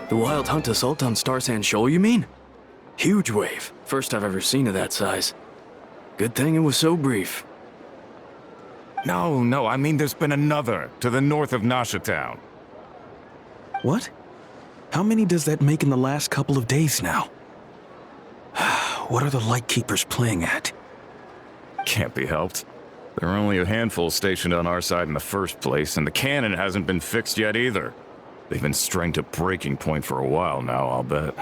The Wild Hunt assault on Star Sand Shoal, you mean? Huge wave. First I've ever seen of that size. Good thing it was so brief. No, I mean there's been another to the north of Nasha Town. What? How many does that make in the last couple of days now? What are the Lightkeepers playing at? Can't be helped. There are only a handful stationed on our side in the first place, and the cannon hasn't been fixed yet either. They've been strained to breaking point for a while now, I'll bet.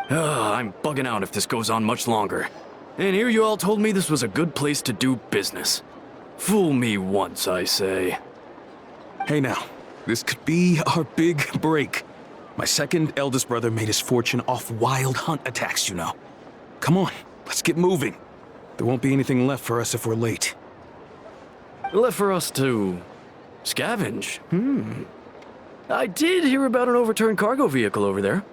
I'm bugging out if this goes on much longer. And here you all told me this was a good place to do business. Fool me once, I say. Hey now, this could be our big break. My second eldest brother made his fortune off Wild Hunt attacks, you know. Come on, let's get moving. There won't be anything left for us if we're late. Left for us to scavenge. I did hear about an overturned cargo vehicle over there.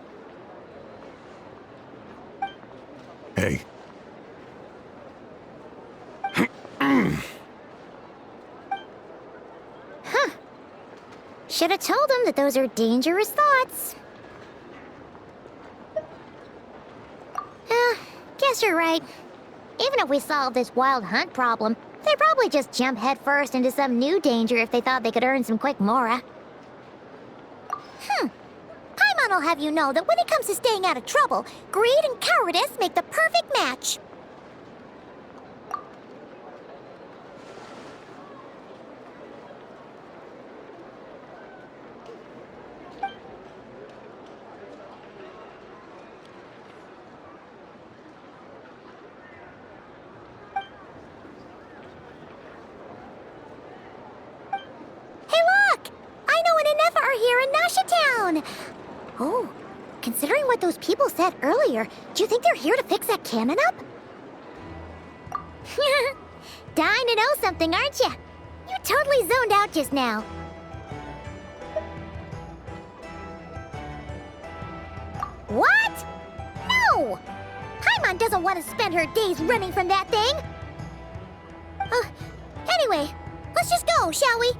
Hey. Should have told him that those are dangerous thoughts. Guess you're right. Even if we solve this Wild Hunt problem, they'd probably just jump headfirst into some new danger if they thought they could earn some quick mora. Paimon will have you know that when it comes to staying out of trouble, greed and cowardice make the perfect match. Oh, considering what those people said earlier, do you think they're here to fix that cannon up? Dying to know something, aren't you? You totally zoned out just now. What? No! Paimon doesn't want to spend her days running from that thing. Anyway, let's just go, shall we?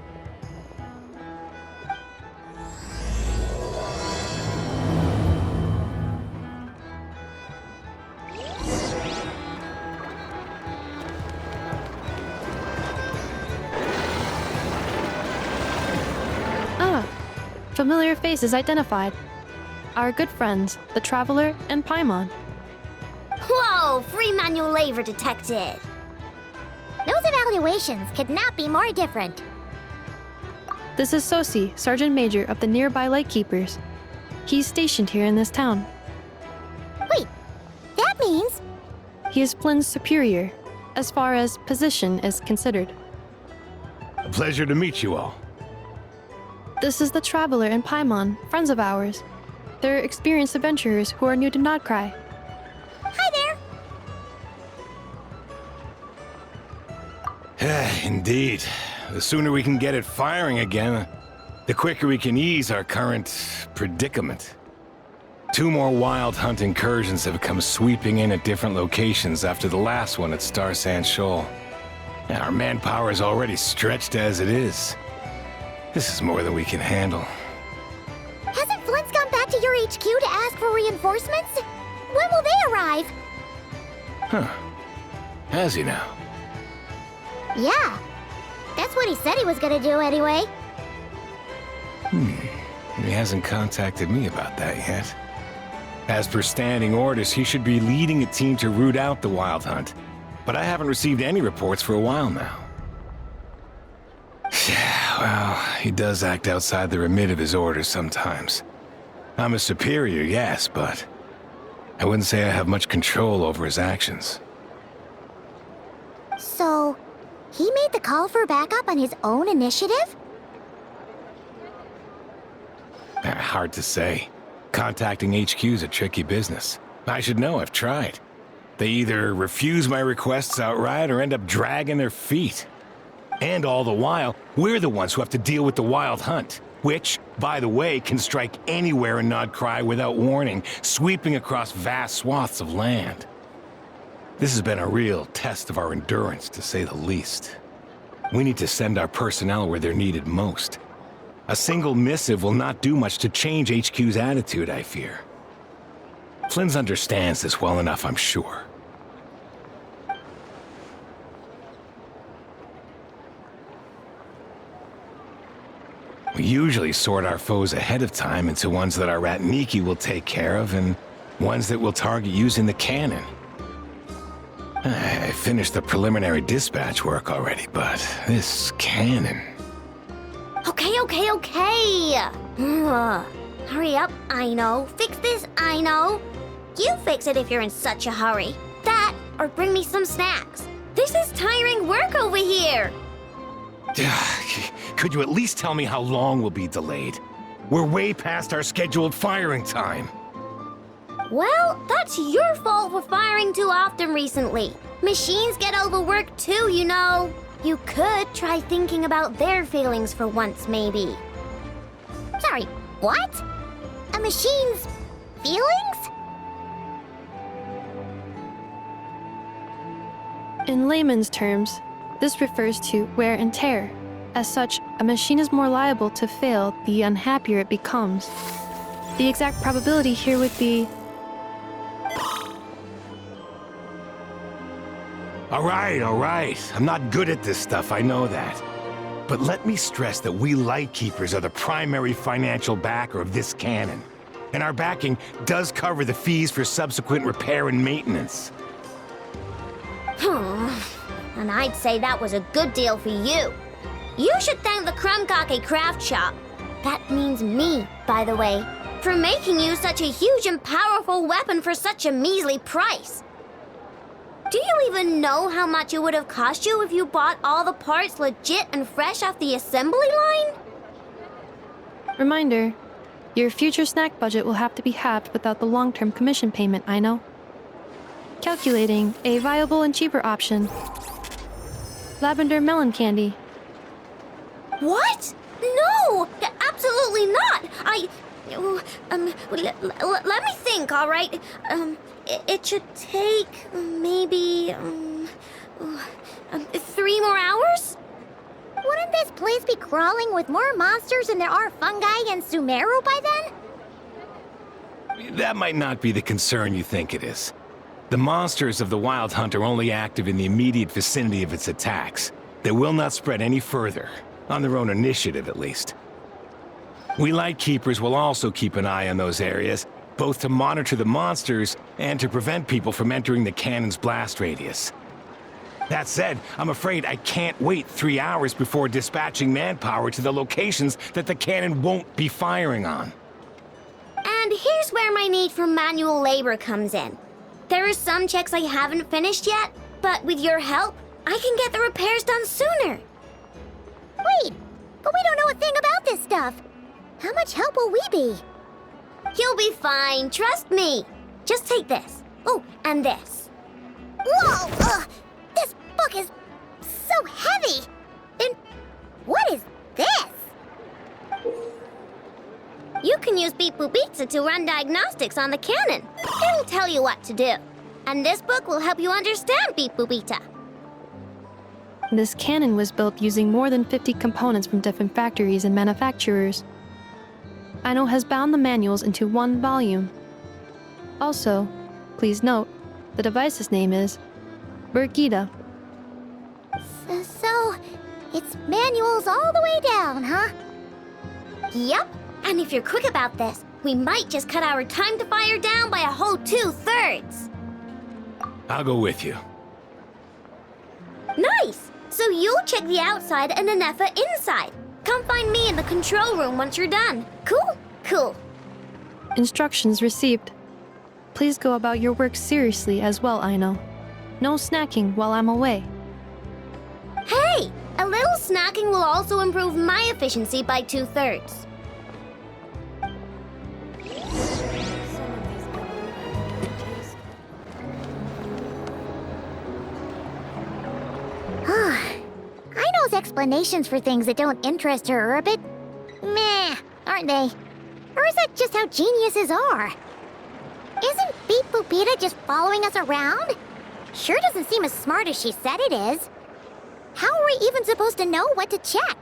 Familiar faces identified. Our good friends, the Traveler and Paimon. Whoa! Free manual labor detected! Those evaluations could not be more different. This is Sosi, Sergeant Major of the nearby Lightkeepers. He's stationed here in this town. Wait, that means... He is Flynn's superior, as far as position is considered. A pleasure to meet you all. This is the Traveler and Paimon, friends of ours. They're experienced adventurers who are new to Nodcry. Hi there! Indeed. The sooner we can get it firing again, the quicker we can ease our current predicament. 2 more Wild Hunt incursions have come sweeping in at different locations after the last one at Star Sand Shoal. And our manpower is already stretched as it is. This is more than we can handle. Hasn't Flint's gone back to your HQ to ask for reinforcements? When will they arrive? Huh. Has he now? Yeah. That's what he said he was gonna do anyway. He hasn't contacted me about that yet. As per standing orders, he should be leading a team to root out the Wild Hunt. But I haven't received any reports for a while now. Well, he does act outside the remit of his orders sometimes. I'm a superior, yes, but I wouldn't say I have much control over his actions. So, he made the call for backup on his own initiative? Hard to say. Contacting HQ's a tricky business. I should know, I've tried. They either refuse my requests outright or end up dragging their feet. And all the while, we're the ones who have to deal with the Wild Hunt, which, by the way, can strike anywhere in Nodcry without warning, sweeping across vast swaths of land. This has been a real test of our endurance, to say the least. We need to send our personnel where they're needed most. A single missive will not do much to change HQ's attitude, I fear. Flynn's understands this well enough, I'm sure. We usually sort our foes ahead of time into ones that our Ratniki will take care of and ones that we'll target using the cannon. I finished the preliminary dispatch work already, but this cannon... Okay. Hurry up, I know. Fix this, I know. You fix it if you're in such a hurry. That, or bring me some snacks. This is tiring work over here. Could you at least tell me how long we'll be delayed? We're way past our scheduled firing time. Well, that's your fault for firing too often recently. Machines get overworked too, you know. You could try thinking about their feelings for once, maybe. Sorry, what? A machine's feelings? In layman's terms, this refers to wear and tear. As such, a machine is more liable to fail the unhappier it becomes. The exact probability here would be... All right. I'm not good at this stuff, I know that. But let me stress that we Lightkeepers are the primary financial backer of this cannon. And our backing does cover the fees for subsequent repair and maintenance. And I'd say that was a good deal for you. You should thank the Krumkake craft shop. That means me, by the way, for making you such a huge and powerful weapon for such a measly price. Do you even know how much it would have cost you if you bought all the parts legit and fresh off the assembly line? Reminder, your future snack budget will have to be halved without the long-term commission payment, I know. Calculating a viable and cheaper option. Lavender melon candy. What? No! Absolutely not! Let me think, all right? It should take maybe 3 more hours? Wouldn't this place be crawling with more monsters than there are fungi and Sumeru by then? That might not be the concern you think it is. The monsters of the Wild Hunt are only active in the immediate vicinity of its attacks. They will not spread any further, on their own initiative at least. We Lightkeepers will also keep an eye on those areas, both to monitor the monsters and to prevent people from entering the cannon's blast radius. That said, I'm afraid I can't wait 3 hours before dispatching manpower to the locations that the cannon won't be firing on. And here's where my need for manual labor comes in. There are some checks I haven't finished yet, but with your help, I can get the repairs done sooner. Wait, but we don't know a thing about this stuff. How much help will we be? You'll be fine, trust me. Just take this. Oh, and this. Whoa! This book is so heavy. Then what is this? You can use Beep Boop Pizza to run diagnostics on the cannon. It'll tell you what to do. And this book will help you understand Beep Boop Pizza. This cannon was built using more than 50 components from different factories and manufacturers. Aino has bound the manuals into one volume. Also, please note, the device's name is Birgitta. So, it's manuals all the way down, huh? Yep, and if you're quick about this, we might just cut our time to fire down by a whole 2/3. I'll go with you. Nice! So you'll check the outside and Anefa inside. Come find me in the control room once you're done. Cool? Cool. Instructions received. Please go about your work seriously as well, Aino. No snacking while I'm away. Hey! A little snacking will also improve my efficiency by 2/3. Aino's explanations for things that don't interest her are a bit meh, aren't they? Or is that just how geniuses are? Isn't Beep Boopita just following us around? Sure doesn't seem as smart as she said it is. How are we even supposed to know what to check?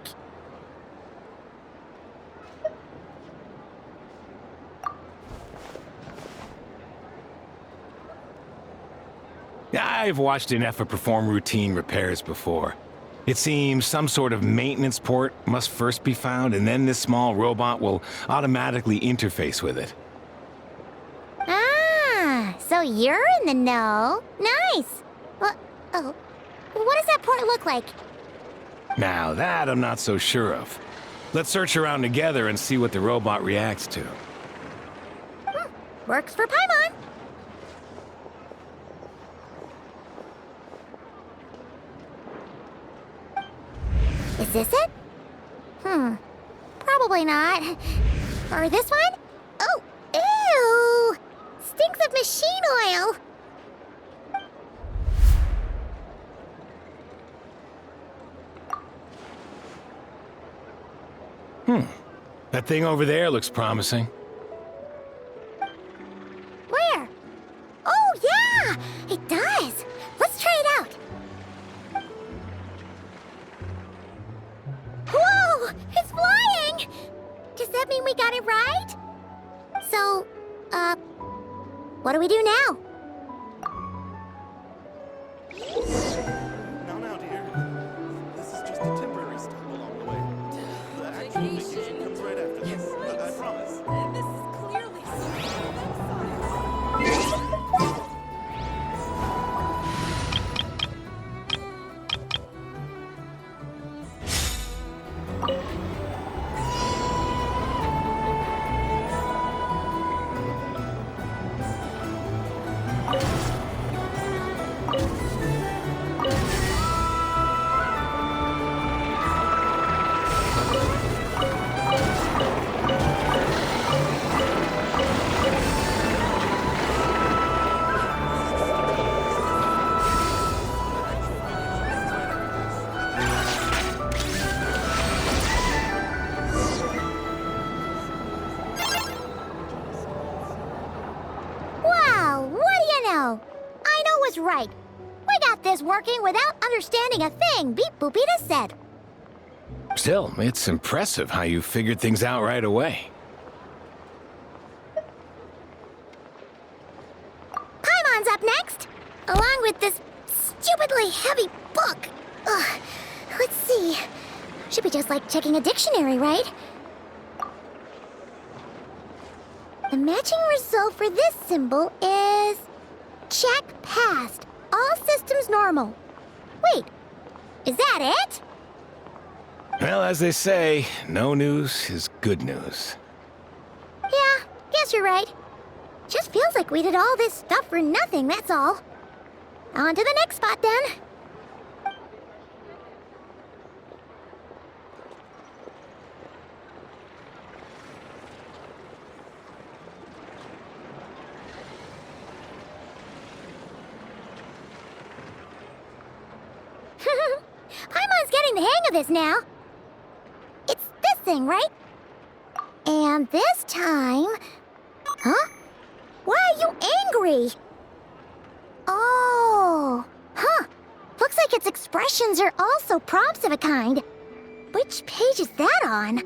I've watched an Effa perform routine repairs before. It seems some sort of maintenance port must first be found, and then this small robot will automatically interface with it. Ah, so you're in the know. Nice. Well, oh, what does that port look like? Now that I'm not so sure of. Let's search around together and see what the robot reacts to. Works for Paimon. Is this it? Probably not. Or this one? Oh, ew! Stinks of machine oil. That thing over there looks promising. Where? Oh, yeah! It does. Let's try it out. Whoa! It's flying! Does that mean we got it right? So, what do we do now? Now, dear. This is just a temporary stop along the way. The actual vacation comes right after this. I promise. This is clearly Wow, what do you know? I know was right. We got this working without understanding a thing Beep Boopita said. Still, it's impressive how you figured things out right away. Paimon's up next, along with this stupidly heavy book. Ugh. Let's see. Should be just like checking a dictionary, right? The matching result for this symbol is... check passed. All systems normal. Wait, is that it? Well, as they say, no news is good news. Yeah, guess you're right. Just feels like we did all this stuff for nothing, that's all. On to the next spot, then. Paimon's getting the hang of this now. It's this thing, right? And this time... Huh? Why are you angry? Oh, huh. Looks like its expressions are also prompts of a kind. Which page is that on?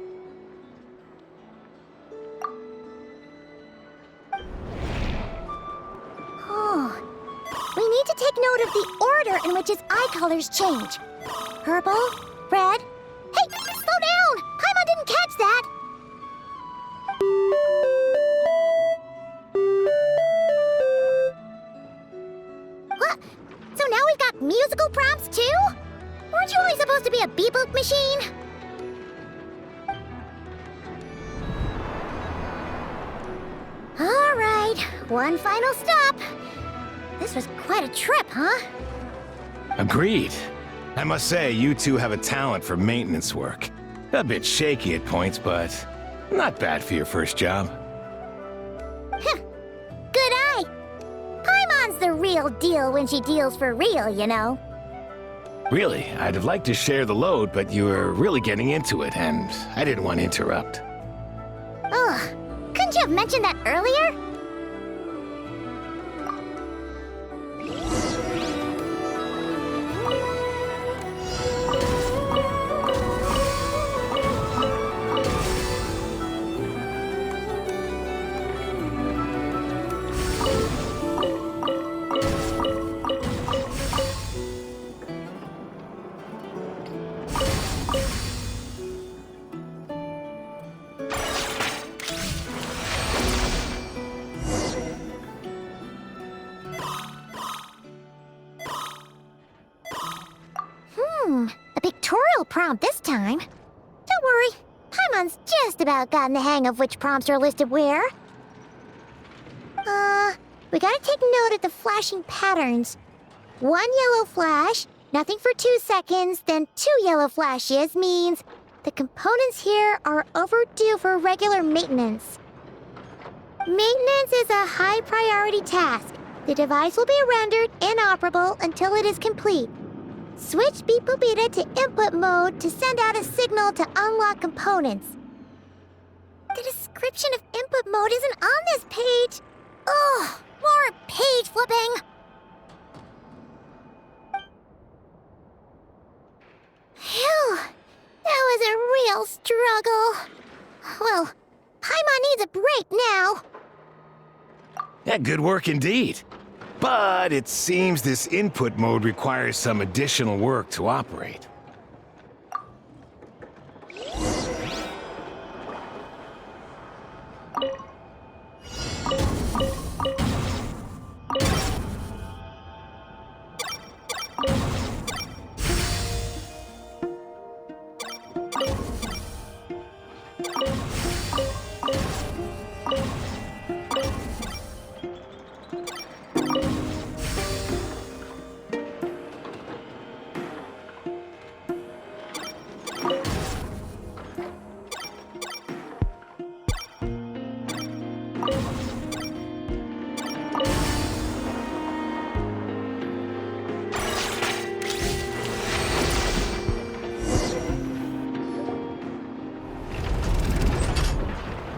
Oh. We need to take note of the order in which its eye colors change. Purple, red... Hey, slow down! Paimon didn't catch that! What? So now we've got musical prompts too? Weren't you only supposed to be a beep-boop machine? All right, one final stop. This was quite a trip, huh? Agreed. I must say, you two have a talent for maintenance work. A bit shaky at points, but not bad for your first job. Good eye. Paimon's the real deal when she deals for real, you know. Really, I'd have liked to share the load, but you were really getting into it, and I didn't want to interrupt. Ugh, couldn't you have mentioned that earlier? around this time. Don't worry, Paimon's just about gotten the hang of which prompts are listed where. We gotta take note of the flashing patterns. 1 yellow flash, nothing for 2 seconds, then 2 yellow flashes means the components here are overdue for regular maintenance. Maintenance is a high priority task. The device will be rendered inoperable until it is complete. Switch Beep Boopita to input mode to send out a signal to unlock components. The description of input mode isn't on this page. Ugh, more page flipping. Phew, that was a real struggle. Well, Paimon needs a break now. Yeah, good work indeed. But it seems this input mode requires some additional work to operate.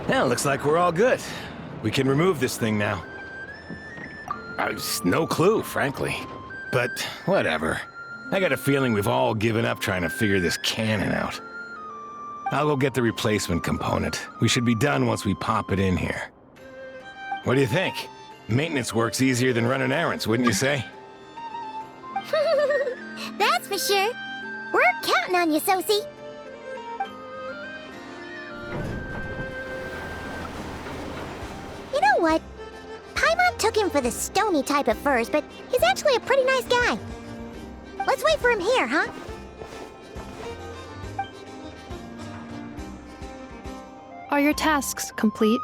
Well, looks like we're all good. We can remove this thing now. No clue, frankly. But whatever. I got a feeling we've all given up trying to figure this cannon out. I'll go get the replacement component. We should be done once we pop it in here. What do you think? Maintenance work's easier than running errands, wouldn't you say? That's for sure. We're counting on you, Sosie. You know what? Paimon took him for the stony type at first, but he's actually a pretty nice guy. Let's wait for him here, huh? Are your tasks complete?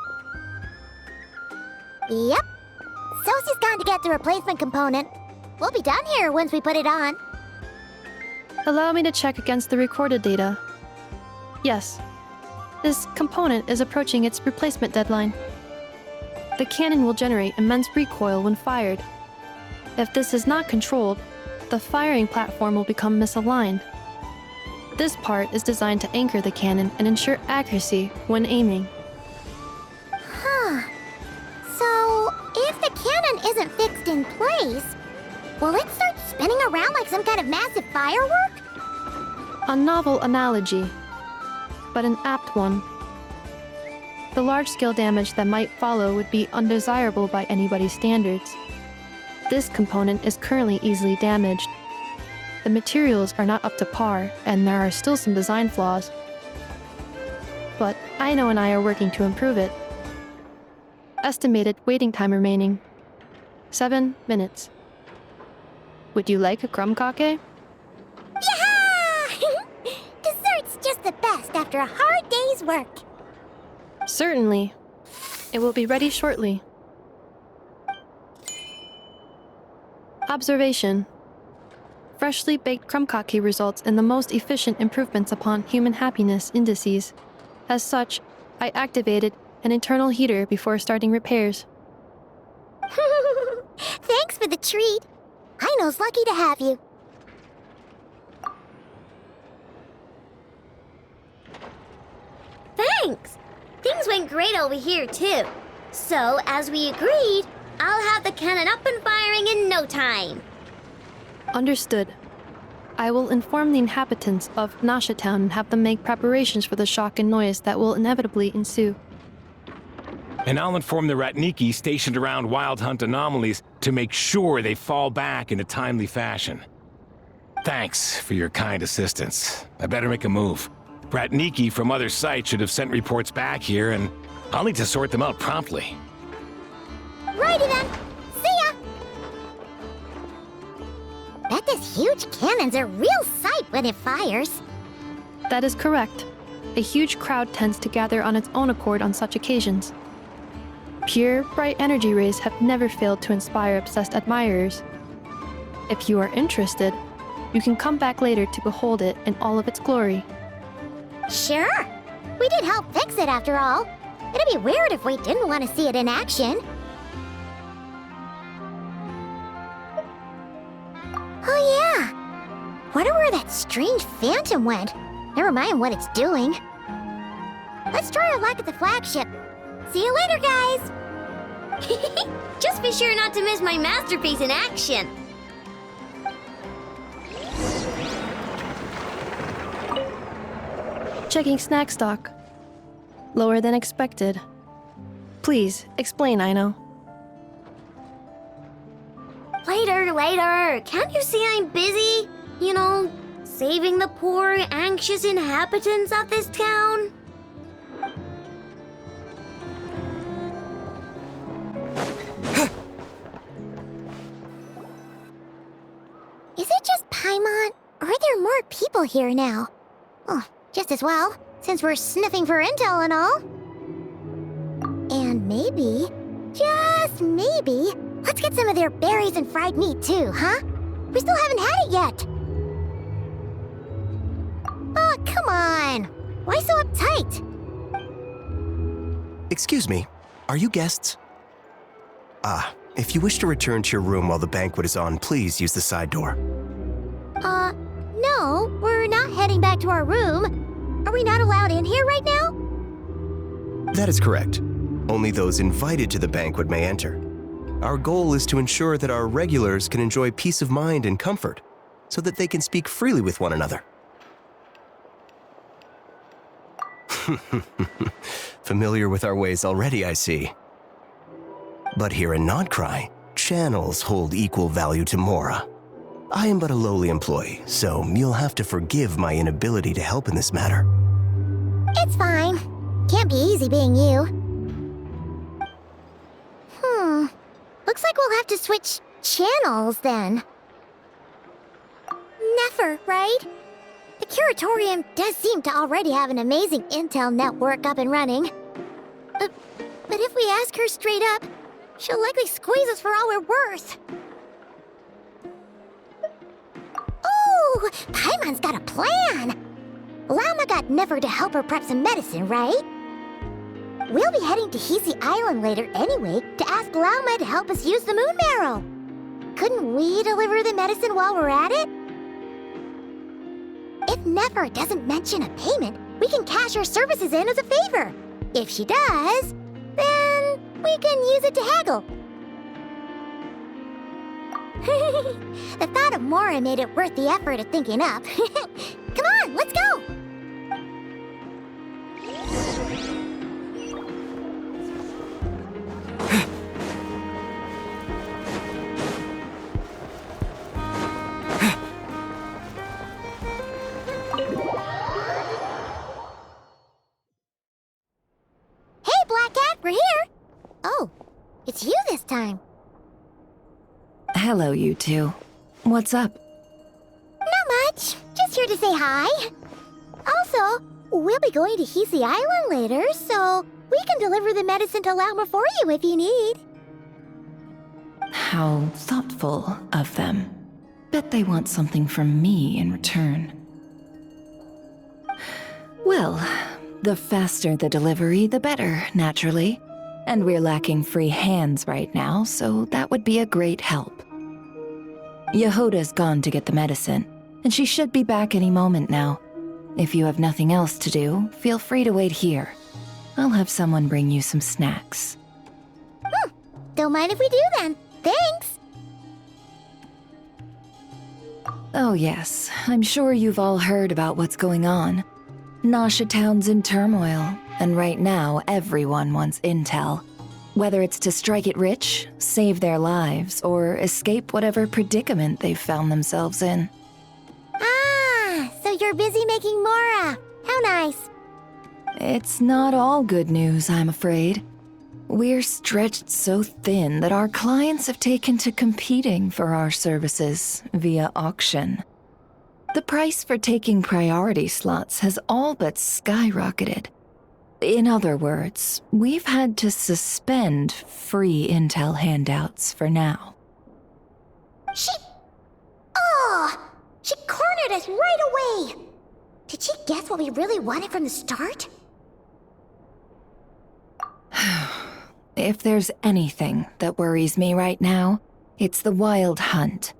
Yep. Sosie's gone to get the replacement component. We'll be done here once we put it on. Allow me to check against the recorded data. Yes. This component is approaching its replacement deadline. The cannon will generate immense recoil when fired. If this is not controlled, the firing platform will become misaligned. This part is designed to anchor the cannon and ensure accuracy when aiming. Huh. So, if the cannon isn't fixed in place, will it start spinning around like some kind of massive firework? A novel analogy, but an apt one. The large-scale damage that might follow would be undesirable by anybody's standards. This component is currently easily damaged. The materials are not up to par, and there are still some design flaws. But Aino and I are working to improve it. Estimated waiting time remaining: 7 minutes. Would you like a crumb-cake? Yeah! Dessert's just the best after a hard day's work. Certainly. It will be ready shortly. Observation. Freshly baked crumb-cake results in the most efficient improvements upon human happiness indices. As such, I activated an internal heater before starting repairs. Thanks for the treat. Aino's lucky to have you. Thanks! Things went great over here, too. So, as we agreed, I'll have the cannon up and firing in no time. Understood. I will inform the inhabitants of Nasha Town and have them make preparations for the shock and noise that will inevitably ensue. And I'll inform the Ratniki stationed around Wild Hunt anomalies to make sure they fall back in a timely fashion. Thanks for your kind assistance. I better make a move. Ratniki from other sites should have sent reports back here, and I'll need to sort them out promptly. Righty then. See ya! Bet this huge cannon's a real sight when it fires. That is correct. A huge crowd tends to gather on its own accord on such occasions. Pure, bright energy rays have never failed to inspire obsessed admirers. If you are interested, you can come back later to behold it in all of its glory. Sure. We did help fix it after all. It'd be weird if we didn't want to see it in action. Oh yeah. Wonder where that strange phantom went. Never mind what it's doing. Let's try our luck at the flagship. See you later, guys! Just be sure not to miss my masterpiece in action. Checking snack stock. Lower than expected. Please, explain, Aino. Later. Can't you see I'm busy? You know, saving the poor, anxious inhabitants of this town? Is it just Paimon, or are there more people here now? Oh, just as well, since we're sniffing for intel and all. And maybe, just maybe, let's get some of their berries and fried meat too, huh? We still haven't had it yet. Oh, come on. Why so uptight? Excuse me, are you guests? If you wish to return to your room while the banquet is on, please use the side door. No, we're not heading back to our room. Are we not allowed in here right now? That is correct. Only those invited to the banquet may enter. Our goal is to ensure that our regulars can enjoy peace of mind and comfort, so that they can speak freely with one another. Familiar with our ways already, I see. But here in Nodcry, channels hold equal value to Mora. I am but a lowly employee, so you'll have to forgive my inability to help in this matter. It's fine. Can't be easy being you. Looks like we'll have to switch channels then. Never, right? The Curatorium does seem to already have an amazing intel network up and running. But if we ask her straight up, she'll likely squeeze us for all we're worth. Ooh, Paimon's got a plan! Llama got Never to help her prep some medicine, right? We'll be heading to Hisi Island later anyway to ask Llama to help us use the moon marrow. Couldn't we deliver the medicine while we're at it? If Never doesn't mention a payment, we can cash her services in as a favor. If she does, then we can use it to haggle. The thought of Mora made it worth the effort of thinking up. Come on, let's go! Hey, Black Cat, we're here! Oh, it's you this time. Hello, you two. What's up? Not much. Just here to say hi. Also, we'll be going to Hisi Island later, so we can deliver the medicine to Llama for you if you need. How thoughtful of them. Bet they want something from me in return. Well, the faster the delivery, the better, naturally. And we're lacking free hands right now, so that would be a great help. Yehoda's gone to get the medicine, and she should be back any moment now. If you have nothing else to do, feel free to wait here. I'll have someone bring you some snacks. Don't mind if we do then. Thanks. Oh yes, I'm sure you've all heard about what's going on. Nasha Town's in turmoil, and right now everyone wants intel. Whether it's to strike it rich, save their lives, or escape whatever predicament they've found themselves in. Ah, so you're busy making Mora. How nice. It's not all good news, I'm afraid. We're stretched so thin that our clients have taken to competing for our services via auction. The price for taking priority slots has all but skyrocketed. In other words, we've had to suspend free intel handouts for now. She cornered us right away! Did she guess what we really wanted from the start? If there's anything that worries me right now, it's the Wild Hunt.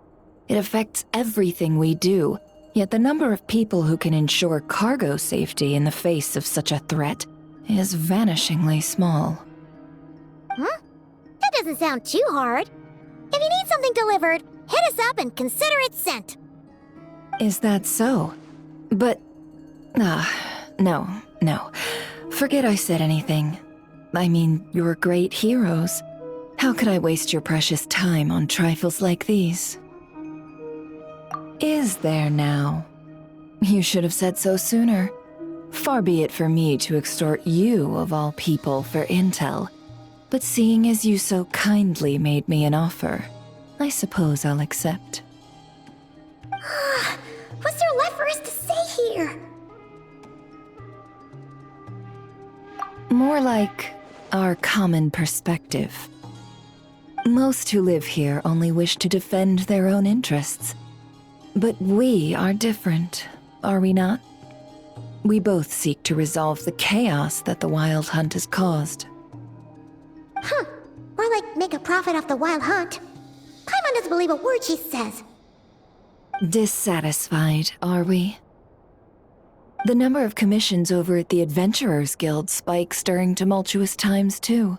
It affects everything we do, yet the number of people who can ensure cargo safety in the face of such a threat is vanishingly small. Huh? That doesn't sound too hard. If you need something delivered, hit us up and consider it sent. Is that so? But... no. Forget I said anything. I mean, you're great heroes. How could I waste your precious time on trifles like these? Is there now? You should have said so sooner. Far be it for me to extort you, of all people, for intel. But seeing as you so kindly made me an offer, I suppose I'll accept. What's there left for us to say here? More like our common perspective. Most who live here only wish to defend their own interests. But we are different, are we not? We both seek to resolve the chaos that the Wild Hunt has caused. More like make a profit off the Wild Hunt. Paimon doesn't believe a word she says. Dissatisfied, are we? The number of commissions over at the Adventurers Guild spikes during tumultuous times, too.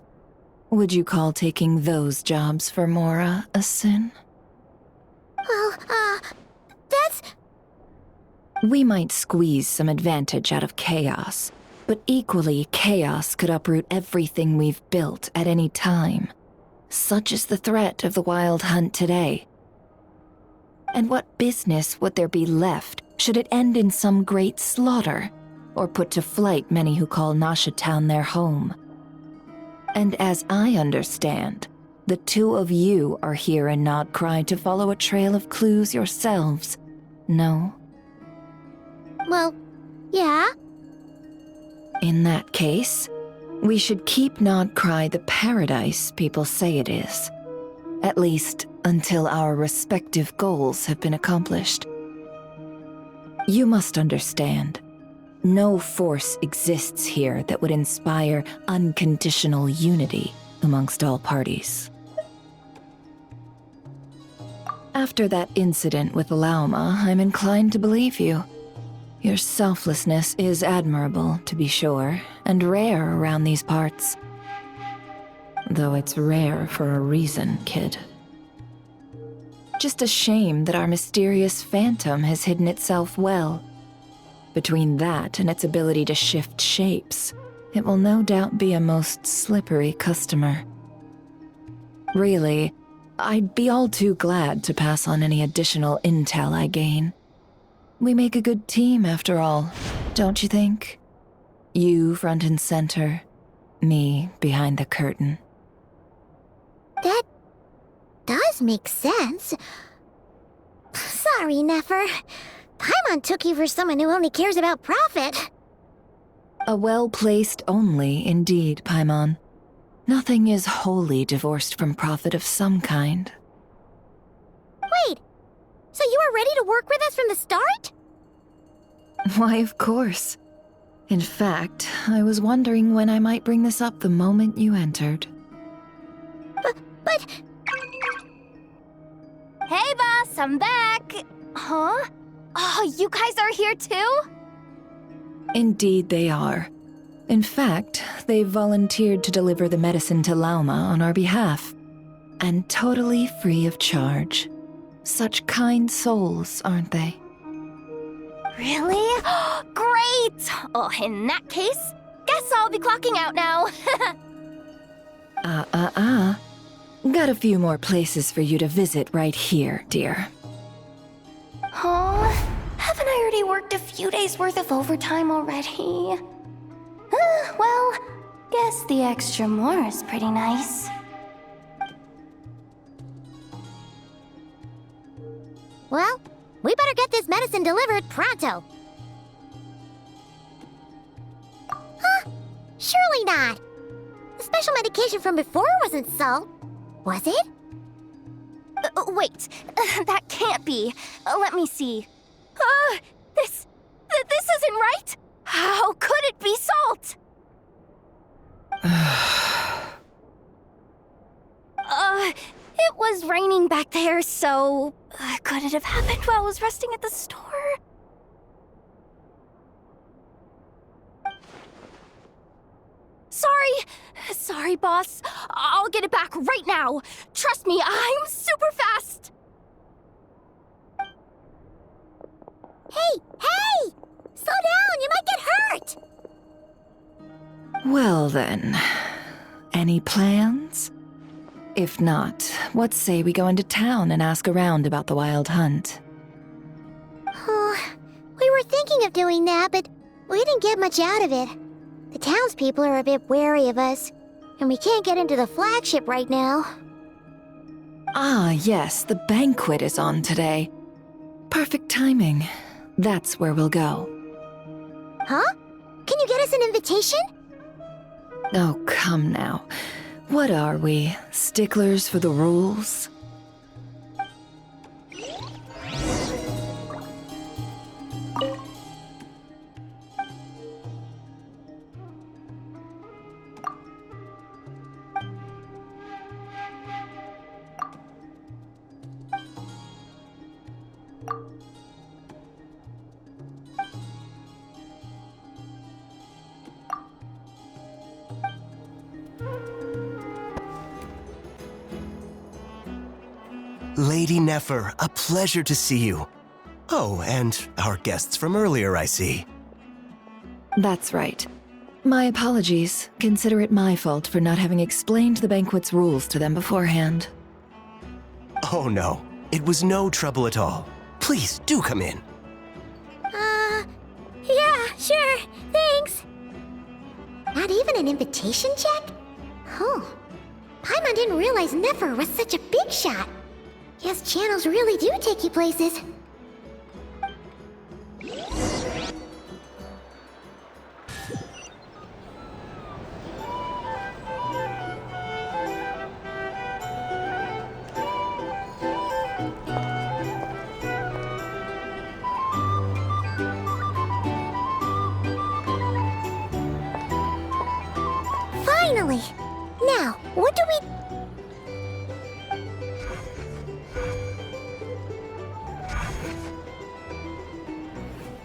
Would you call taking those jobs for Mora a sin? Well, that's... We might squeeze some advantage out of chaos, but equally, chaos could uproot everything we've built at any time. Such is the threat of the Wild Hunt today. And what business would there be left should it end in some great slaughter, or put to flight many who call Nasha Town their home? And as I understand, the two of you are here in Nodcry to follow a trail of clues yourselves, no? Well, yeah. In that case, we should keep Nodcry the paradise people say it is. At least until our respective goals have been accomplished. You must understand, no force exists here that would inspire unconditional unity amongst all parties. After that incident with Lauma, I'm inclined to believe you. Your selflessness is admirable, to be sure, and rare around these parts. Though it's rare for a reason, kid. Just a shame that our mysterious phantom has hidden itself well. Between that and its ability to shift shapes, it will no doubt be a most slippery customer. Really, I'd be all too glad to pass on any additional intel I gain. We make a good team, after all, don't you think? You front and center, me behind the curtain. That does make sense. Sorry, Nefer. Paimon took you for someone who only cares about profit. A well-placed only, indeed, Paimon. Nothing is wholly divorced from profit of some kind. Wait, so you were ready to work with us from the start? Why, of course. In fact, I was wondering when I might bring this up the moment you entered. But... Hey, boss, I'm back. Huh? Oh, you guys are here too? Indeed they are. In fact, they've volunteered to deliver the medicine to Lauma on our behalf. And totally free of charge. Such kind souls, aren't they? Really? Great! Oh, in that case, guess I'll be clocking out now. Got a few more places for you to visit right here, dear. Huh? Haven't I already worked a few days worth of overtime already? Well, guess the extra more is pretty nice. Well, We better get this medicine delivered pronto. Huh? Surely not. The special medication from before wasn't salt, was it? Wait, that can't be. Let me see. This isn't right. How could it be salt? It was raining back there, so could it have happened while I was resting at the store? Sorry, boss. I'll get it back right now. Trust me, I'm super fast. Hey! Slow down, you might get hurt! Well then, any plans? If not, what say we go into town and ask around about the wild hunt? We were thinking of doing that, but we didn't get much out of it. The townspeople are a bit wary of us, and we can't get into the flagship right now. Ah, yes, the banquet is on today. Perfect timing. That's where we'll go. Huh? Can you get us an invitation? Oh, come now. What are we, sticklers for the rules? Lady Nefer, a pleasure to see you. Oh, and our guests from earlier, I see. That's right. My apologies. Consider it my fault for not having explained the banquet's rules to them beforehand. Oh no, it was no trouble at all. Please, do come in. Yeah, sure, thanks. Not even an invitation check? Oh, Paimon didn't realize Nefer was such a big shot. Yes, channels really do take you places. Finally! Now, what do we...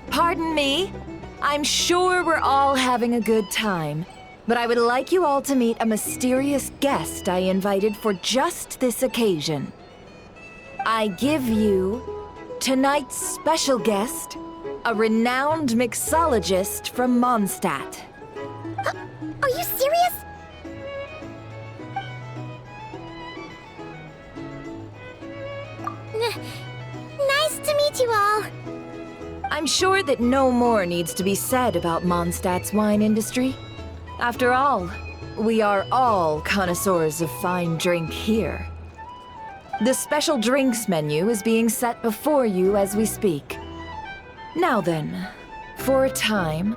Pardon me? I'm sure we're all having a good time, but I would like you all to meet a mysterious guest I invited for just this occasion. I give you tonight's special guest, a renowned mixologist from Mondstadt. Are you serious? Nice to meet you all. I'm sure that no more needs to be said about Mondstadt's wine industry. After all, we are all connoisseurs of fine drink here. The special drinks menu is being set before you as we speak. Now then, for a time,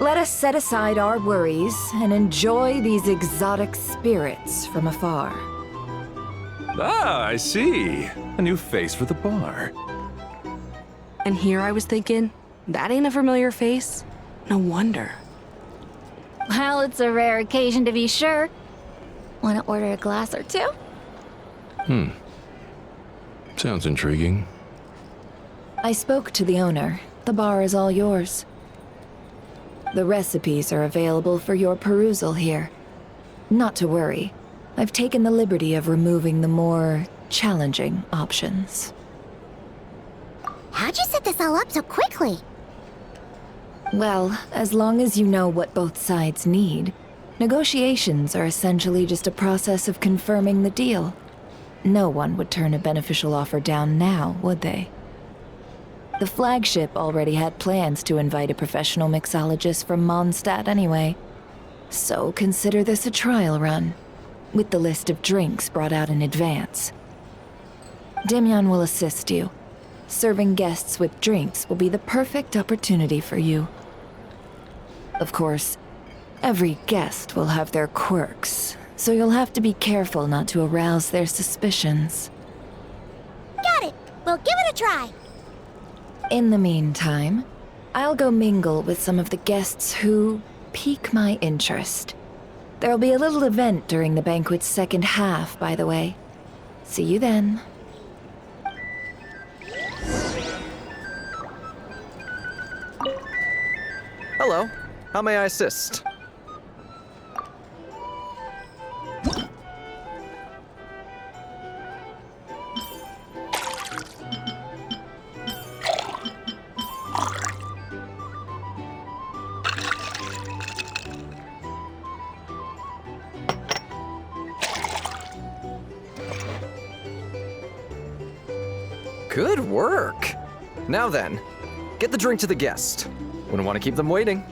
let us set aside our worries and enjoy these exotic spirits from afar. Ah, I see. A new face for the bar. And here I was thinking, that ain't a familiar face. No wonder. Well, it's a rare occasion to be sure. Want to order a glass or two? Sounds intriguing. I spoke to the owner. The bar is all yours. The recipes are available for your perusal here. Not to worry. I've taken the liberty of removing the more challenging options. How'd you set this all up so quickly? Well, as long as you know what both sides need, negotiations are essentially just a process of confirming the deal. No one would turn a beneficial offer down now, would they? The flagship already had plans to invite a professional mixologist from Mondstadt anyway. So consider this a trial run, with the list of drinks brought out in advance. Demyon will assist you. Serving guests with drinks will be the perfect opportunity for you. Of course, every guest will have their quirks, so you'll have to be careful not to arouse their suspicions. Got it. We'll give it a try. In the meantime, I'll go mingle with some of the guests who pique my interest. There'll be a little event during the banquet's second half, by the way. See you then. Hello. How may I assist? Good work! Now then, get the drink to the guest. Wouldn't want to keep them waiting.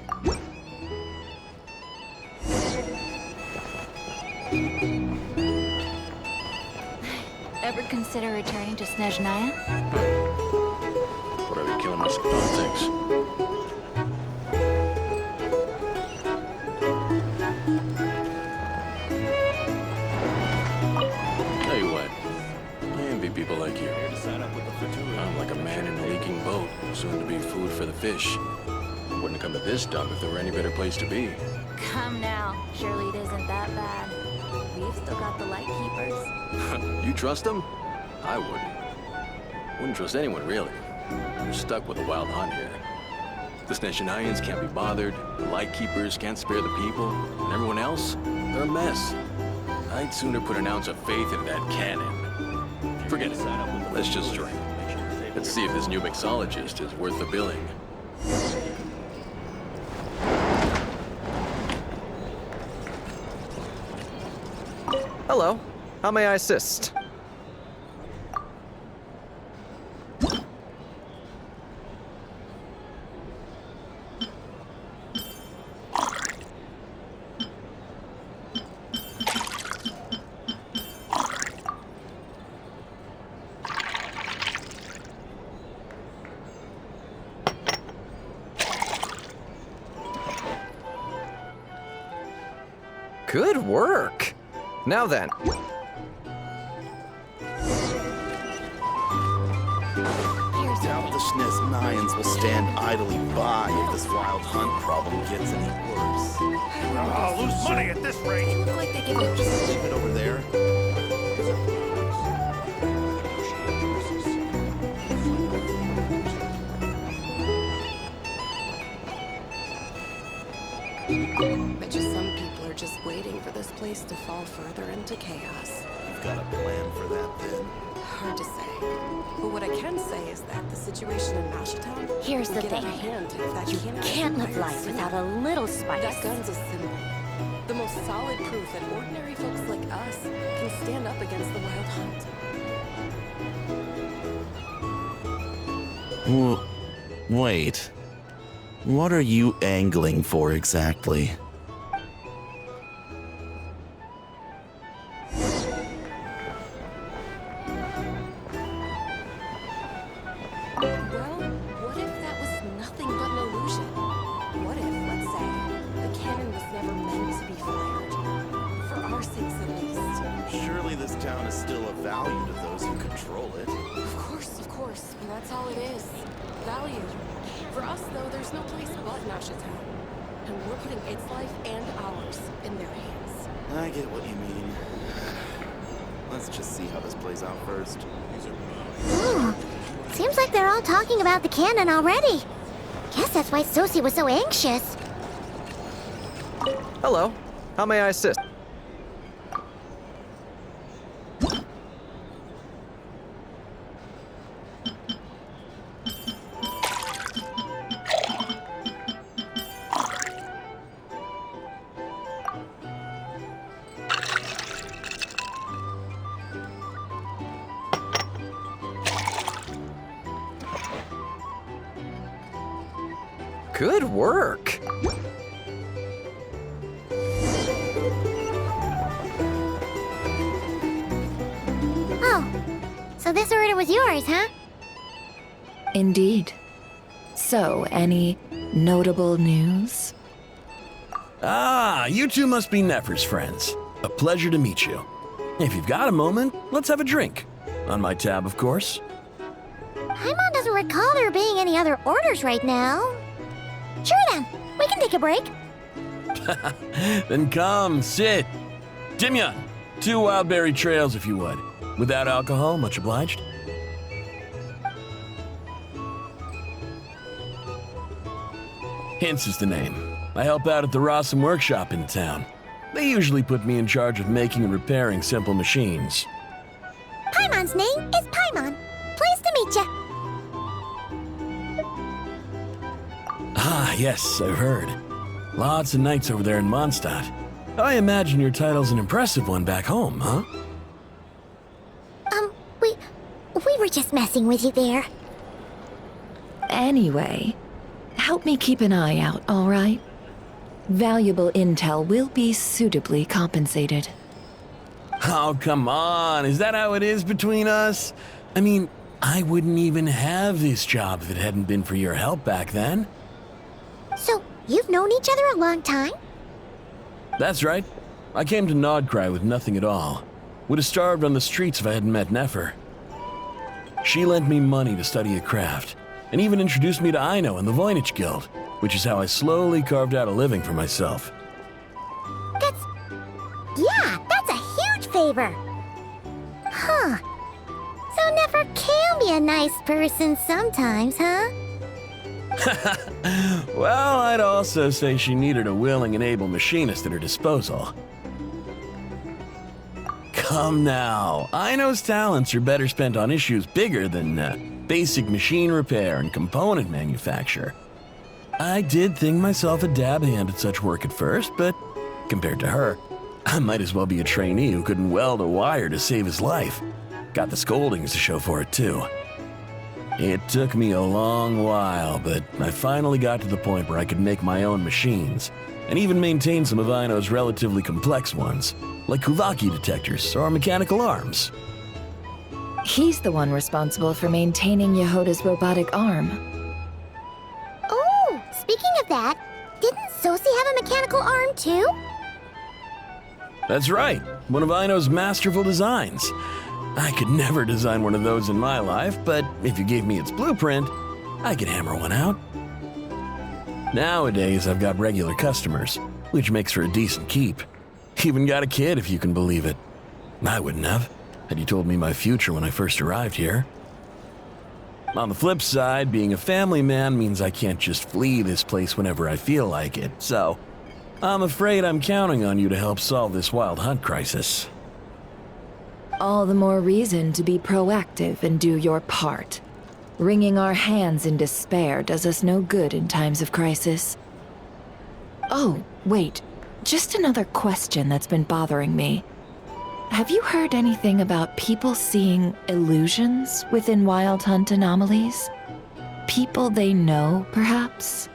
Ever consider returning to Snezhnaya? What are they killing us? Oh, thanks. Tell you what, I envy people like you. I'm like a man in a leaking boat, soon to be food for the fish. Wouldn't have come to this dump if there were any better place to be. Come now. Surely it isn't that bad. We've still got the light keepers. You trust them? I wouldn't. Wouldn't trust anyone, really. We're stuck with a wild hunt here. The Snezhnayans can't be bothered, the Lightkeepers can't spare the people, and everyone else, they're a mess. I'd sooner put an ounce of faith in that cannon. Forget it. Let's just drink. Let's see if this new mixologist is worth the billing. Hello. How may I assist? Good work! Now then. Doubt the Snezhnayans will stand idly by if this wild hunt problem gets any worse. I'll lose money at this rate. Look like they give it. Just leave it over there. Bet you some people are just waiting for this place to fall further into chaos. You've got a plan for that, then? Hard to say. But what I can say is that the situation in Mashatown Here's will the get out of thing. hand if that You cannon can't live fires life soon. without a little spice. That gun's a symbol. The most solid proof that ordinary folks like us can stand up against the wild hunt. Wait. What are you angling for exactly? Well, what if that was nothing but an illusion? What if, let's say, the cannon was never meant to be fired? For our sakes at least. Surely this town is still of value to those who control it. Of course, and that's all it is. Value. For us, though, there's no place but Mashatown. And we're putting its life and ours in their hands. I get what you mean. Let's just see how this plays out first. Ooh, seems like they're all talking about the cannon already. Guess that's why Sosie was so anxious. Hello. How may I assist? Good work! Oh, so this order was yours, huh? Indeed. So, any notable news? Ah, you two must be Nefer's friends. A pleasure to meet you. If you've got a moment, let's have a drink. On my tab, of course. Paimon doesn't recall there being any other orders right now. Sure then, we can take a break. Then come, sit. Timyon, 2 wildberry trails if you would. Without alcohol, much obliged. Hints is the name. I help out at the Rossum workshop in town. They usually put me in charge of making and repairing simple machines. Paimon's name is Paimon. Pleased to meet ya. Ah, yes, I've heard. Lots of knights over there in Mondstadt. I imagine your title's an impressive one back home, huh? We were just messing with you there. Anyway, help me keep an eye out, all right? Valuable intel will be suitably compensated. Oh, come on. Is that how it is between us? I mean, I wouldn't even have this job if it hadn't been for your help back then. So, you've known each other a long time? That's right. I came to Nodcry with nothing at all. Would have starved on the streets if I hadn't met Nefer. She lent me money to study a craft, and even introduced me to Aino and the Voynich Guild, which is how I slowly carved out a living for myself. That's a huge favor. Huh. So Nefer can be a nice person sometimes, huh? Well, I'd also say she needed a willing and able machinist at her disposal. Come now, Aino's talents are better spent on issues bigger than basic machine repair and component manufacture. I did think myself a dab hand at such work at first, but compared to her, I might as well be a trainee who couldn't weld a wire to save his life. Got the scoldings to show for it, too. It took me a long while, but I finally got to the point where I could make my own machines, and even maintain some of Aino's relatively complex ones, like Kuvaki detectors or mechanical arms. He's the one responsible for maintaining Yehoda's robotic arm. Oh, speaking of that, didn't Sosi have a mechanical arm too? That's right, one of Aino's masterful designs. I could never design one of those in my life, but if you gave me its blueprint, I could hammer one out. Nowadays, I've got regular customers, which makes for a decent keep. Even got a kid, if you can believe it. I wouldn't have, had you told me my future when I first arrived here. On the flip side, being a family man means I can't just flee this place whenever I feel like it, so I'm afraid I'm counting on you to help solve this wild hunt crisis. All the more reason to be proactive and do your part. Wringing our hands in despair does us no good in times of crisis. Oh, wait. Just another question that's been bothering me. Have you heard anything about people seeing illusions within Wild Hunt anomalies? People they know, perhaps?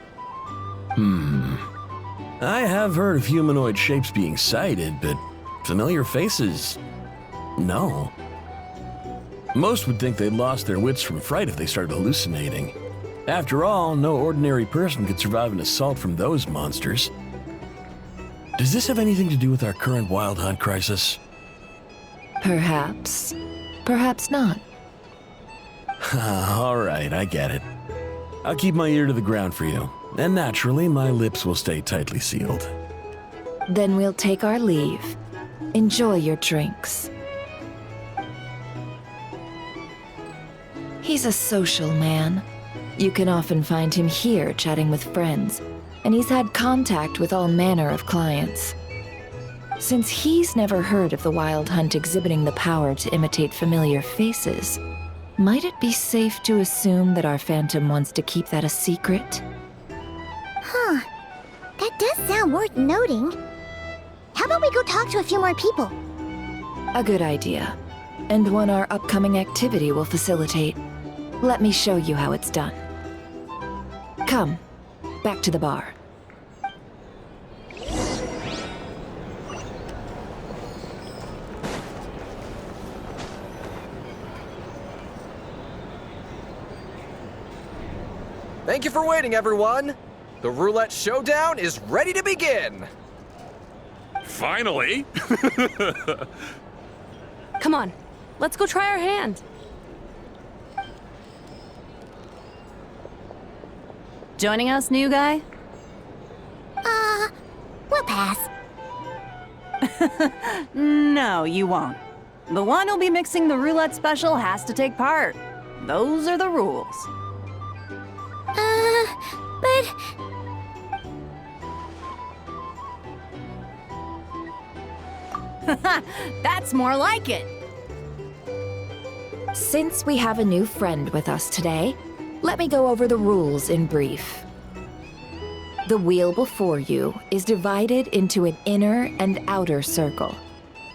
I have heard of humanoid shapes being sighted, but familiar faces... no. Most would think they'd lost their wits from fright if they started hallucinating. After all, no ordinary person could survive an assault from those monsters. Does this have anything to do with our current Wild Hunt crisis? Perhaps. Perhaps not. All right, I get it. I'll keep my ear to the ground for you, and naturally, my lips will stay tightly sealed. Then we'll take our leave. Enjoy your drinks. He's a social man. You can often find him here chatting with friends, and he's had contact with all manner of clients. Since he's never heard of the Wild Hunt exhibiting the power to imitate familiar faces, might it be safe to assume that our Phantom wants to keep that a secret? Huh. That does sound worth noting. How about we go talk to a few more people? A good idea, and one our upcoming activity will facilitate. Let me show you how it's done. Come, back to the bar. Thank you for waiting, everyone. The roulette showdown is ready to begin. Finally! Come on, let's go try our hand. Joining us, new guy? We'll pass. No, you won't. The one who'll be mixing the roulette special has to take part. Those are the rules. But That's more like it. Since we have a new friend with us today, let me go over the rules in brief. The wheel before you is divided into an inner and outer circle.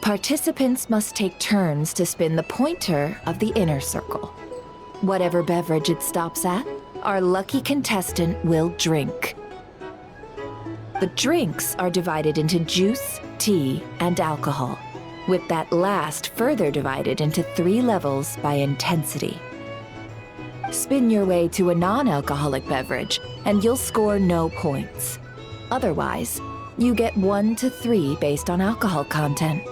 Participants must take turns to spin the pointer of the inner circle. Whatever beverage it stops at, our lucky contestant will drink. The drinks are divided into juice, tea, and alcohol, with that last further divided into 3 levels by intensity. Spin your way to a non-alcoholic beverage, and you'll score no points. Otherwise, you get 1 to 3 based on alcohol content.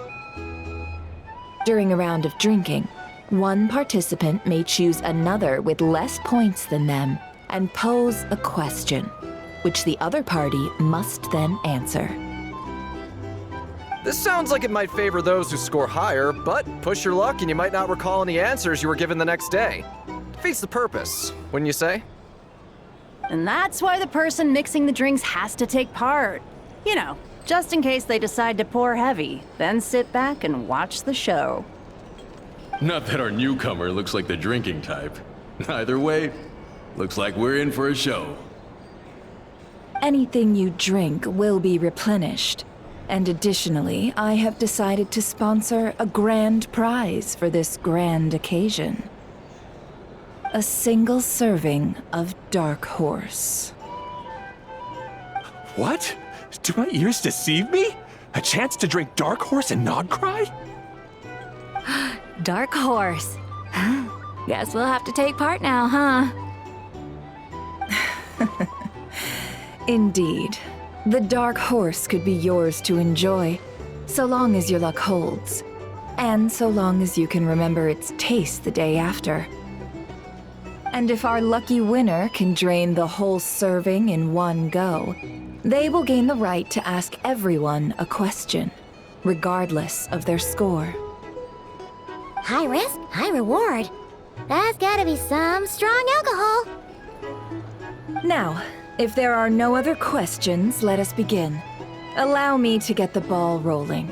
During a round of drinking, one participant may choose another with less points than them and pose a question, which the other party must then answer. This sounds like it might favor those who score higher, but push your luck and you might not recall any answers you were given the next day. Defeats the purpose, wouldn't you say? And that's why the person mixing the drinks has to take part. You know, just in case they decide to pour heavy, then sit back and watch the show. Not that our newcomer looks like the drinking type. Either way, looks like we're in for a show. Anything you drink will be replenished. And additionally, I have decided to sponsor a grand prize for this grand occasion. A single serving of Dark Horse. What? Do my ears deceive me? A chance to drink Dark Horse and not cry? Dark Horse. Guess we'll have to take part now, huh? Indeed. The Dark Horse could be yours to enjoy, so long as your luck holds. And so long as you can remember its taste the day after. And if our lucky winner can drain the whole serving in one go, they will gain the right to ask everyone a question, regardless of their score. High risk, high reward. That's gotta be some strong alcohol. Now, if there are no other questions, let us begin. Allow me to get the ball rolling.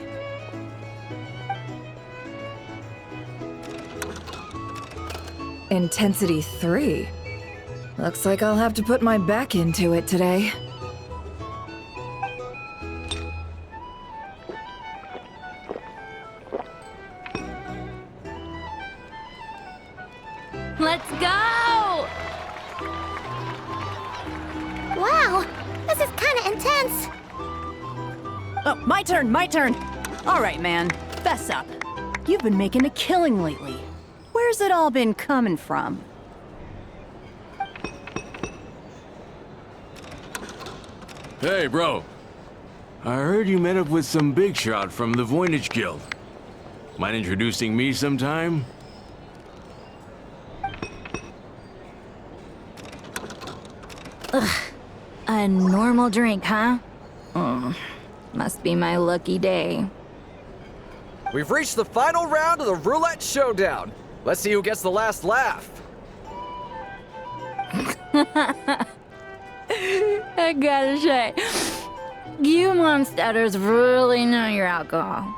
Intensity 3. Looks like I'll have to put my back into it today. Let's go! Wow, this is kinda intense. Oh, my turn. All right, man, fess up. You've been making a killing lately. Where's it all been coming from? Hey, bro. I heard you met up with some big shot from the Voynich Guild. Mind introducing me sometime? A normal drink, huh? Must be my lucky day. We've reached the final round of the roulette showdown. Let's see who gets the last laugh. I gotta say, you Mondstatters really know your alcohol.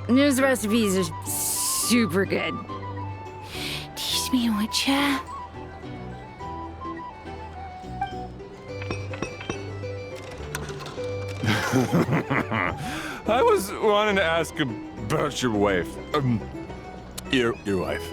These recipes are super good. Teach me, would ya? I was wanting to ask about your wife. Your wife.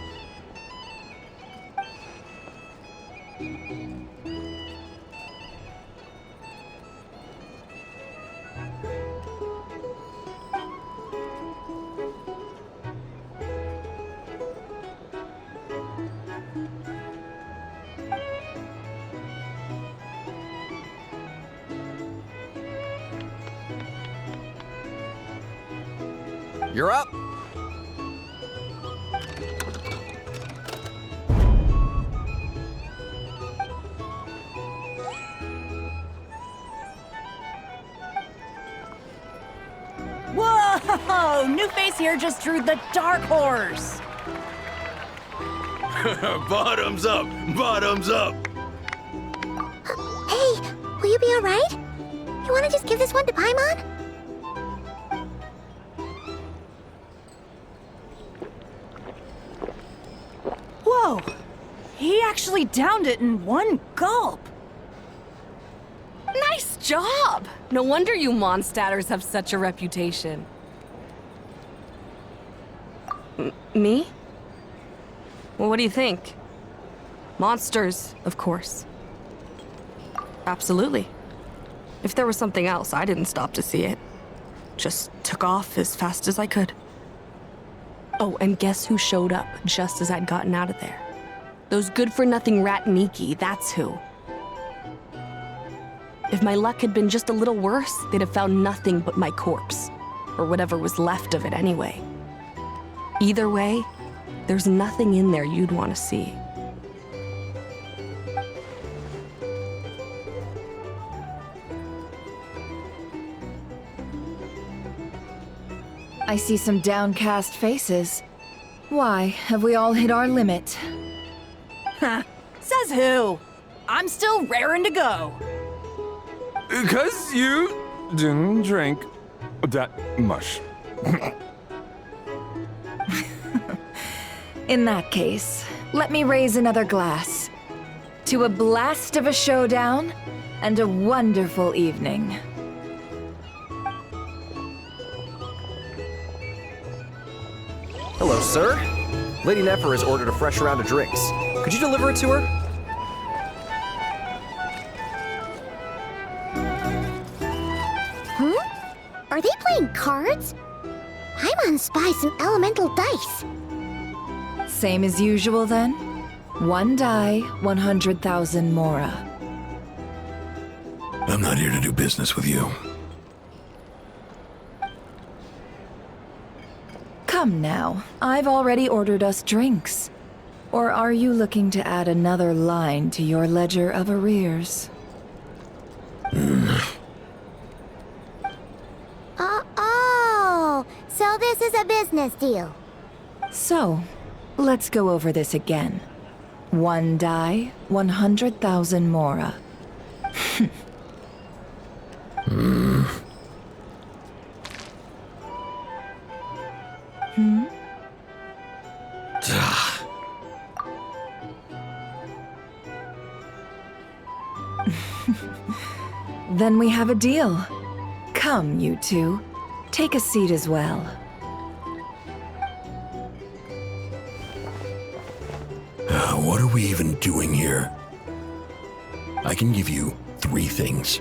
You're up. Whoa! New face here just drew the dark horse. Bottoms up! Bottoms up! Hey, will you be alright? You wanna just give this one to Paimon? Whoa! He actually downed it in one gulp. Nice job! No wonder you Mondstadters have such a reputation. Me? Well, what do you think? Monsters, of course. Absolutely. If there was something else, I didn't stop to see it. Just took off as fast as I could. Oh, and guess who showed up just as I'd gotten out of there? Those good-for-nothing Ratniki, that's who. If my luck had been just a little worse, they'd have found nothing but my corpse. Or whatever was left of it anyway. Either way, there's nothing in there you'd want to see. I see some downcast faces. Why, have we all hit our limit? Says who? I'm still raring to go. Because you didn't drink that much. In that case, let me raise another glass. To a blast of a showdown and a wonderful evening. Hello, sir. Lady Nefer has ordered a fresh round of drinks. Could you deliver it to her? Are they playing cards? Paimon spies some elemental dice. Same as usual then? One die, 100,000 Mora. I'm not here to do business with you. Come now, I've already ordered us drinks. Or are you looking to add another line to your ledger of arrears? Oh, so this is a business deal. So, let's go over this again. One die, 100,000 Mora. Then we have a deal. Come, you two. Take a seat as well. What are we even doing here? I can give you 3 things.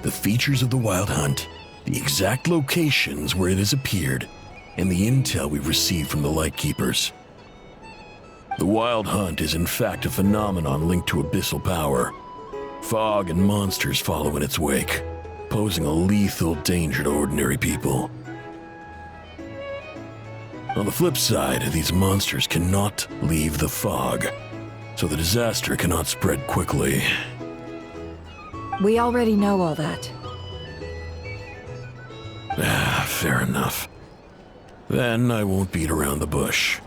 The features of the Wild Hunt, the exact locations where it has appeared, and the intel we've received from the Lightkeepers. The Wild Hunt is in fact a phenomenon linked to abyssal power. Fog and monsters follow in its wake, posing a lethal danger to ordinary people. On the flip side, these monsters cannot leave the fog, so the disaster cannot spread quickly. We already know all that. Fair enough. Then I won't beat around the bush.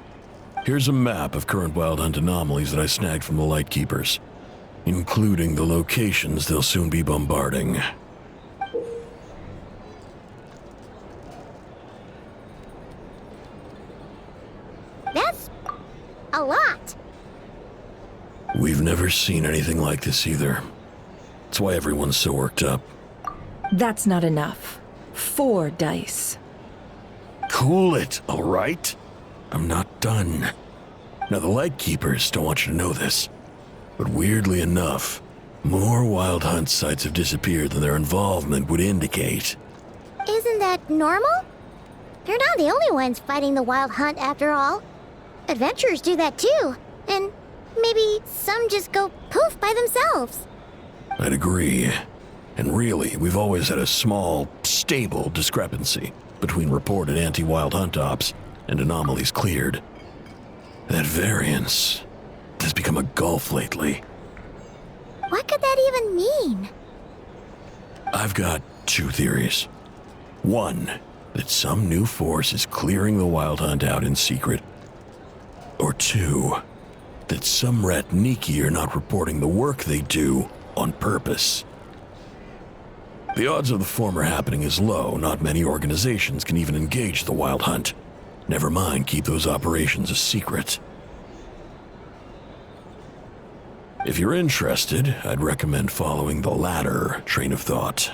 Here's a map of current Wild Hunt anomalies that I snagged from the Lightkeepers, including the locations they'll soon be bombarding. That's a lot. We've never seen anything like this either. That's why everyone's so worked up. That's not enough. 4 dice. Cool it, all right? I'm not done. Now, the Lightkeepers don't want you to know this, but weirdly enough, more Wild Hunt sites have disappeared than their involvement would indicate. Isn't that normal? They're not the only ones fighting the Wild Hunt after all. Adventurers do that too, and maybe some just go poof by themselves. I'd agree. And really, we've always had a small, stable discrepancy between reported anti-Wild Hunt ops and anomalies cleared. That variance has become a gulf lately. What could that even mean? I've got two theories. One, that some new force is clearing the Wild Hunt out in secret. Or two, that some Ratniki are not reporting the work they do on purpose. The odds of the former happening is low. Not many organizations can even engage the Wild Hunt. Never mind keep those operations a secret. If you're interested, I'd recommend following the latter train of thought.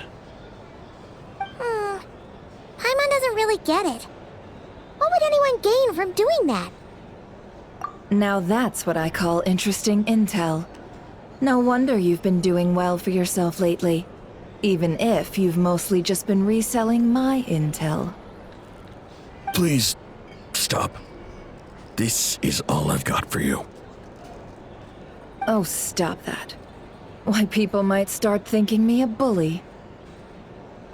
Paimon doesn't really get it. What would anyone gain from doing that? Now that's what I call interesting intel. No wonder you've been doing well for yourself lately. Even if you've mostly just been reselling my intel. Please, stop. This is all I've got for you. Oh, stop that. Why, people might start thinking me a bully.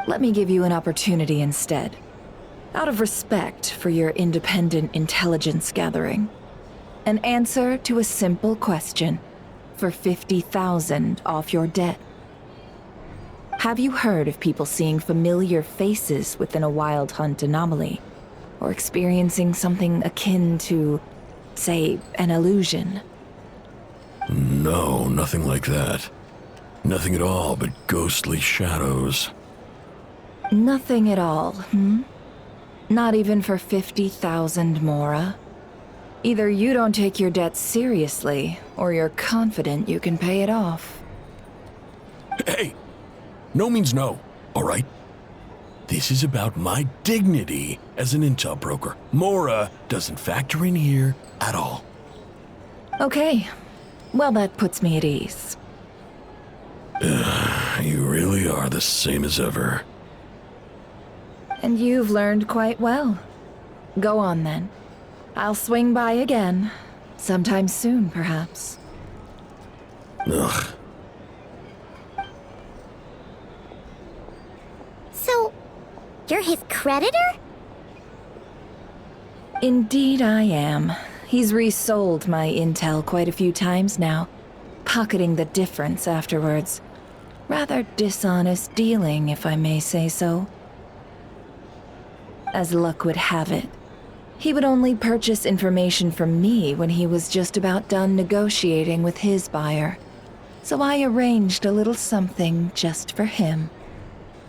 Let me give you an opportunity instead. Out of respect for your independent intelligence gathering. An answer to a simple question for 50,000 off your debt. Have you heard of people seeing familiar faces within a Wild Hunt anomaly? Or experiencing something akin to, say, an illusion? No, nothing like that. Nothing at all but ghostly shadows. Nothing at all, hmm? Not even for 50,000 Mora? Either you don't take your debt seriously, or you're confident you can pay it off. Hey! No means no, all right? This is about my dignity as an intel broker. Mora doesn't factor in here at all. Okay. Well, that puts me at ease. You really are the same as ever. And you've learned quite well. Go on, then. I'll swing by again. Sometime soon, perhaps. Ugh. So, you're his creditor? Indeed I am. He's resold my intel quite a few times now, pocketing the difference afterwards. Rather dishonest dealing, if I may say so. As luck would have it, he would only purchase information from me when he was just about done negotiating with his buyer. So I arranged a little something just for him.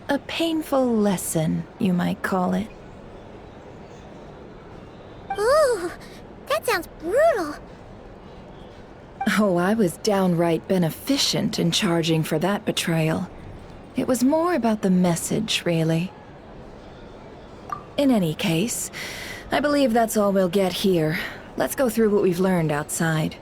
A painful lesson, you might call it. Ooh, that sounds brutal. Oh, I was downright beneficent in charging for that betrayal. It was more about the message, really. In any case, I believe that's all we'll get here. Let's go through what we've learned outside.